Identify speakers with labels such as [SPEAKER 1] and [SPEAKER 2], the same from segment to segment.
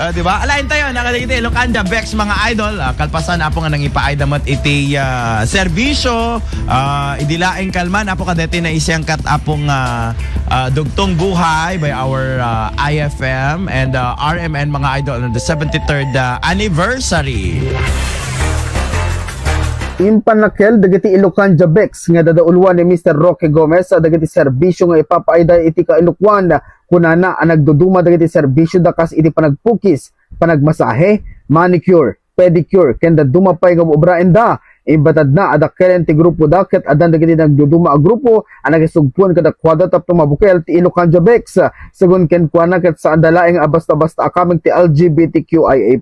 [SPEAKER 1] Di ba? Alain tayo, nakadagiti, Ilocanda, Bex, mga idol. Kalpasan, apo nga nang ipaaydamat iti serbisyo. Idilaing kalman, apo kadeti na isang kat apong dugtong buhay by our IFM and RMN, mga idol, on the 73rd anniversary.
[SPEAKER 2] Impanakel dagiti Ilocanda Bex nga dadaulwan ni Mr. Roque Gomez sa dagiti serbisyo nga ipapaayda iti ka-Ilocanda kunana ang nagduduma dagiti serbisyo dakas iti panagpukis, panagmasahe, manicure, pedicure kenda dumapay nga obraenda ibatad na adakelen ti grupo daket adan dagiti nagduduma a grupo ang nagisugpuan kada kwada tapno mabukel ti Ilocanda Bex sagun ken kuana ket sa andalaeng basta-basta akameng ti LGBTQIA+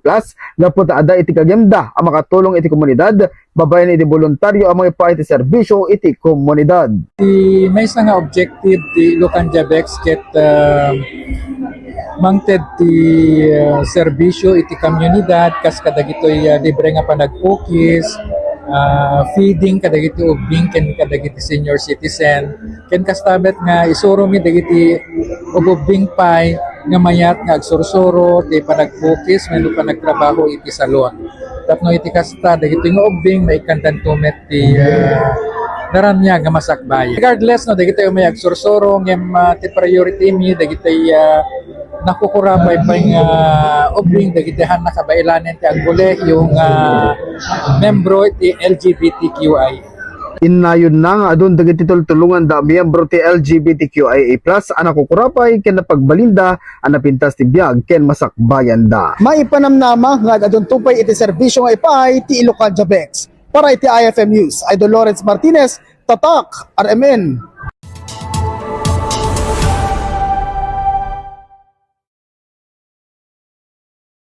[SPEAKER 2] nga puta ada iti kagenda ang makatulong iti komunidad babayan iti voluntaryo ang mga iti serbisyo iti komunidad.
[SPEAKER 3] May isa nga objective ti Ilocanda Bex ket mangted ti serbisyo iti komunidad kas kadagitoy libre nga panagpukis, feeding kadagiti ubing ken kadagiti senior citizen ken kastabet nga isuro mi dagiti ubing pay nga mayat nga agsursuro ti panagpukis wenno panagtrabaho iti salon tapno iti kasta dagiti nga ubing maikandan tumet ti naranya nga masakbay regardless no dagiti may agsursuro ngem ti priority mi dagiti nakukurapay pa yung ubing dagitihan na kabailanin ti agule yung membro ti LGBTQI.
[SPEAKER 2] Inayon na nga adun dagiti tulungan da miyembro ti LGBTQIA+ ang nakukurapay ken napagbalinda ang napintas ti biag ken masakbayan da. Maipanamnama nga adun tupay iti serbisyo nga ipay ti Ilocanda Bex. Para iti IFM News, Idol Lawrence Martinez, Tatak, RMN.